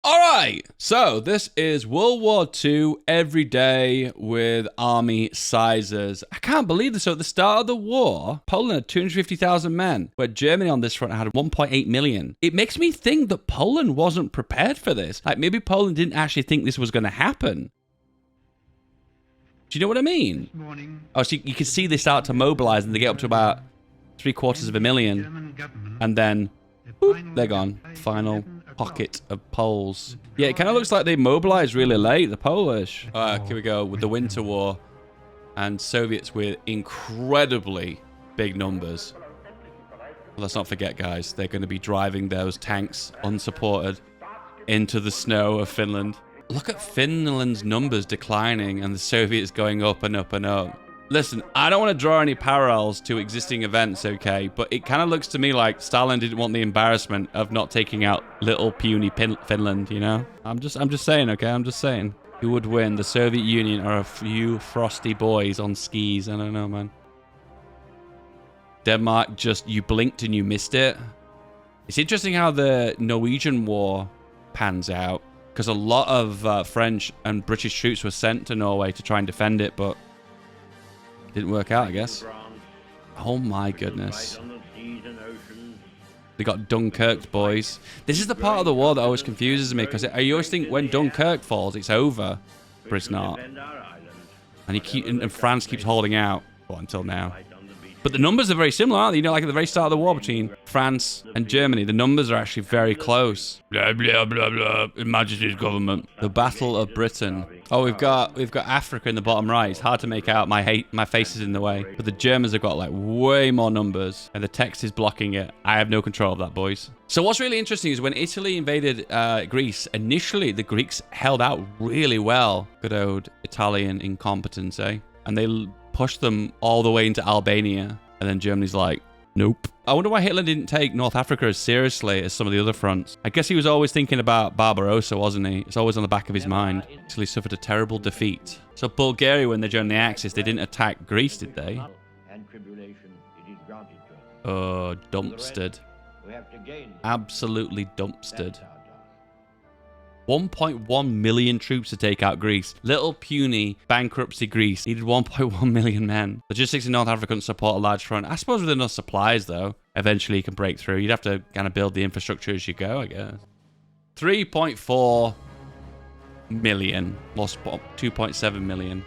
All right, so this is World War II every day with army sizes. I can't believe this. So at the start of the war, Poland had 250,000 men, where Germany on this front had 1.8 million. It makes me think that Poland wasn't prepared for this. Like maybe Poland didn't actually think this was going to happen. Do you know what I mean? Oh, so you can see they start to mobilize and they get up to about 750,000. And then, boop, they're gone. Final pocket of Poles. Yeah, it kind of looks like they mobilized really late, the Polish. Here we go with the Winter War. And Soviets with incredibly big numbers. Well, let's not forget, guys, they're going to be driving those tanks unsupported into the snow of Finland. Look at Finland's numbers declining and the Soviets going up and up and up. Listen, I don't want to draw any parallels to existing events, okay? But it kind of looks to me like Stalin didn't want the embarrassment of not taking out little puny Finland, you know? I'm just saying, okay? I'm just saying. Who would win? The Soviet Union or a few frosty boys on skis? I don't know, man. Denmark just, you blinked and you missed it. It's interesting how the Norwegian War pans out. Because a lot of French and British troops were sent to Norway to try and defend it, but didn't work out, I guess. Oh my goodness. They got Dunkirk, boys. This is the part of the war that always confuses me, because I always think when Dunkirk falls, it's over. But it's not. And France keeps holding out. Well, until now. But the numbers are very similar, aren't they? You know, like at the very start of the war between France and Germany, the numbers are actually very close. Blah, blah, blah, blah. Her Majesty's government. The Battle of Britain. Oh, we've got Africa in the bottom right. It's hard to make out. My face is in the way. But the Germans have got like way more numbers, and the text is blocking it. I have no control of that, boys. So what's really interesting is when Italy invaded Greece, initially the Greeks held out really well. Good old Italian incompetence, eh? And they pushed them all the way into Albania. And then Germany's like, nope. I wonder why Hitler didn't take North Africa as seriously as some of the other fronts. I guess he was always thinking about Barbarossa, wasn't he? It's always on the back of his mind. Italy suffered a terrible defeat. So Bulgaria, when they joined the Axis, they didn't attack Greece, did they? Oh, dumpstered. Absolutely dumpstered. 1.1 million troops to take out Greece. Little puny bankruptcy Greece needed 1.1 million men. Logistics in North Africa couldn't support a large front. I suppose with enough supplies, though, eventually you can break through. You'd have to kind of build the infrastructure as you go, I guess. 3.4 million. Lost 2.7 million.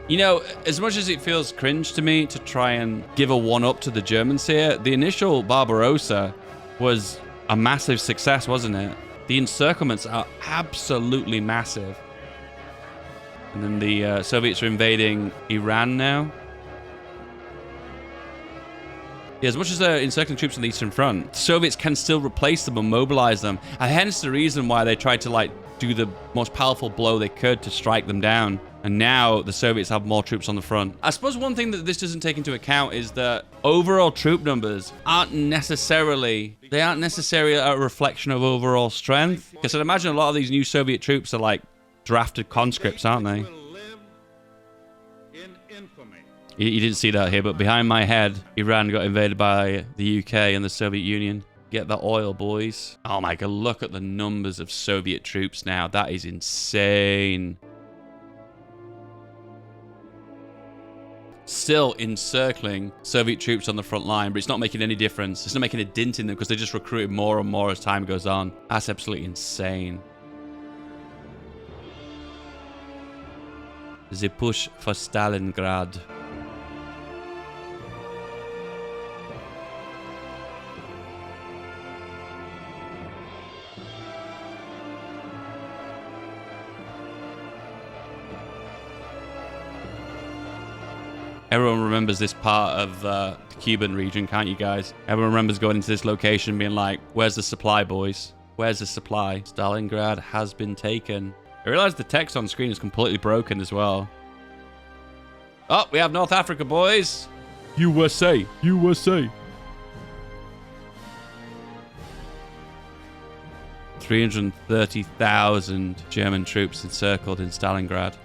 You know, as much as it feels cringe to me to try and give a one-up to the Germans here, the initial Barbarossa was a massive success, wasn't it? The encirclements are absolutely massive. And then the Soviets are invading Iran now. Yeah, as much as they're encircling troops on the Eastern Front, the Soviets can still replace them and mobilize them. And hence the reason why they tried to, like, do the most powerful blow they could to strike them down. And now the Soviets have more troops on the front. I suppose one thing that this doesn't take into account is that overall troop numbers aren't necessarily a reflection of overall strength. Because I'd imagine a lot of these new Soviet troops are like drafted conscripts, aren't they? You didn't see that here, but behind my head, Iran got invaded by the UK and the Soviet Union. Get that oil, boys. Oh my god, look at the numbers of Soviet troops now. That is insane. Still encircling Soviet troops on the front line, but it's not making any difference. It's not making a dint in them because they just recruited more and more as time goes on. That's absolutely insane. The push for Stalingrad. Everyone remembers this part of the Cuban region, can't you guys? Everyone remembers going into this location and being like, where's the supply, boys? Where's the supply? Stalingrad has been taken. I realize the text on screen is completely broken as well. Oh, we have North Africa, boys. USA. USA. 330,000 German troops encircled in Stalingrad.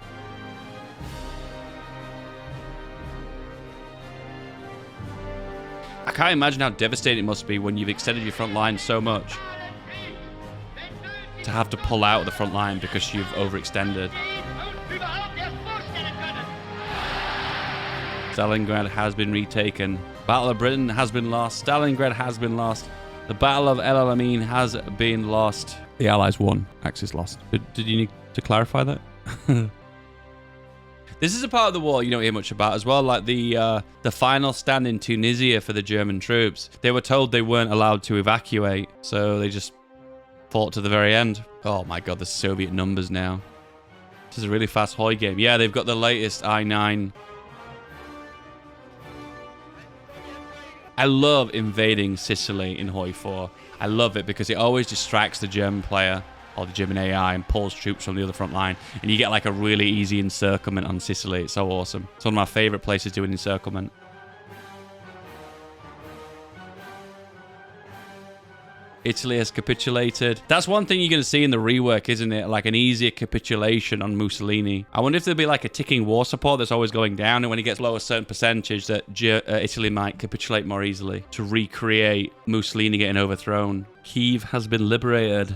I can't imagine how devastating it must be when you've extended your front line so much to have to pull out of the front line because you've overextended. Stalingrad has been retaken. Battle of Britain has been lost. Stalingrad has been lost. The Battle of El Alamein has been lost. The Allies won. Axis lost. Did you need to clarify that? This is a part of the war you don't hear much about as well, like the final stand in Tunisia for the German troops. They were told they weren't allowed to evacuate, so they just fought to the very end. Oh my god, the Soviet numbers now. This is a really fast Hoi game. Yeah, they've got the latest I-9. I love invading Sicily in Hoi 4. I love it because it always distracts the German player or the German AI and pulls troops from the other front line. And you get like a really easy encirclement on Sicily. It's so awesome. It's one of my favorite places to do an encirclement. Italy has capitulated. That's one thing you're going to see in the rework, isn't it? Like an easier capitulation on Mussolini. I wonder if there'll be like a ticking war support that's always going down, and when it gets below a certain percentage that Italy might capitulate more easily to recreate Mussolini getting overthrown. Kyiv has been liberated.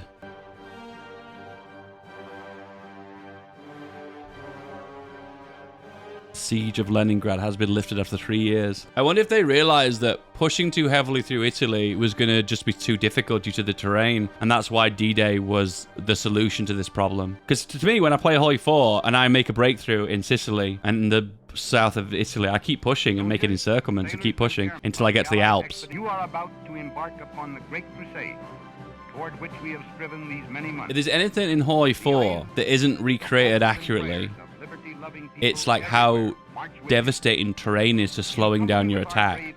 Siege of Leningrad has been lifted after 3 years. I wonder if they realized that pushing too heavily through Italy was going to just be too difficult due to the terrain, and that's why D-Day was the solution to this problem. Because to me, when I play Hoi 4 and I make a breakthrough in Sicily and in the south of Italy, I keep pushing and making encirclements and keep pushing until I get to the Alps. You are about to embark upon the great crusade toward which we have striven these many months. If there's anything in Hoi 4 that isn't recreated accurately, it's like how devastating terrain is to slowing down your attack.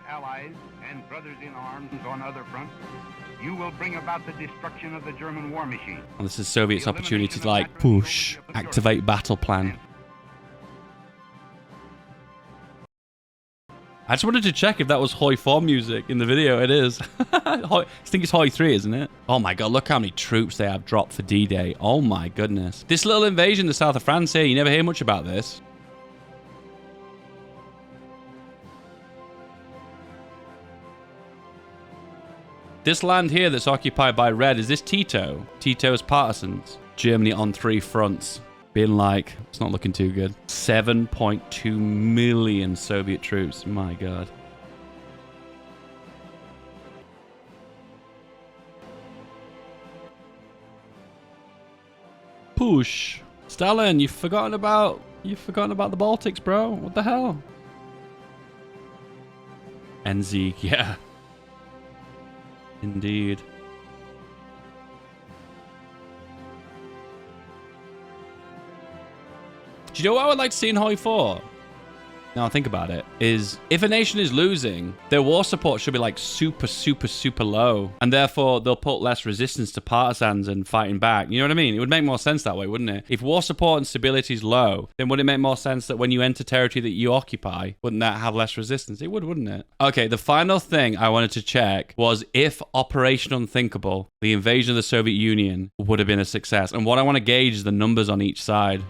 You will bring about the destruction of the German war machine. And this is Soviet's opportunity to like push, activate battle plan. I just wanted to check if that was Hoi 4 music in the video. It is. I think it's Hoi 3, isn't it? Oh my god, look how many troops they have dropped for D-Day. Oh my goodness. This little invasion in the south of France here, you never hear much about this. This land here that's occupied by red, is this Tito? Tito's partisans. Germany on 3 fronts. Being like, it's not looking too good. 7.2 million Soviet troops. My god. Push. Stalin, you've forgotten about the Baltics, bro. What the hell? Enzig, yeah. Indeed. Do you know what I would like to see in Hoi 4? Now think about it, is if a nation is losing, their war support should be like super, super, super low. And therefore, they'll put less resistance to partisans and fighting back. You know what I mean? It would make more sense that way, wouldn't it? If war support and stability is low, then would it make more sense that when you enter territory that you occupy, wouldn't that have less resistance? It would, wouldn't it? Okay, the final thing I wanted to check was if Operation Unthinkable, the invasion of the Soviet Union, would have been a success. And what I want to gauge is the numbers on each side.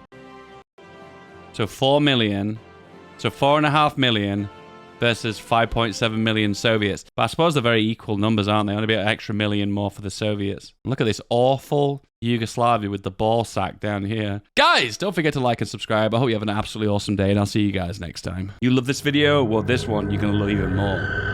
So 4 million... So 4.5 million versus 5.7 million Soviets. But I suppose they're very equal numbers, aren't they? Only be an extra million more for the Soviets. Look at this awful Yugoslavia with the ball sack down here. Guys, don't forget to like and subscribe. I hope you have an absolutely awesome day, and I'll see you guys next time. You love this video? Well, this one you're going to love even more.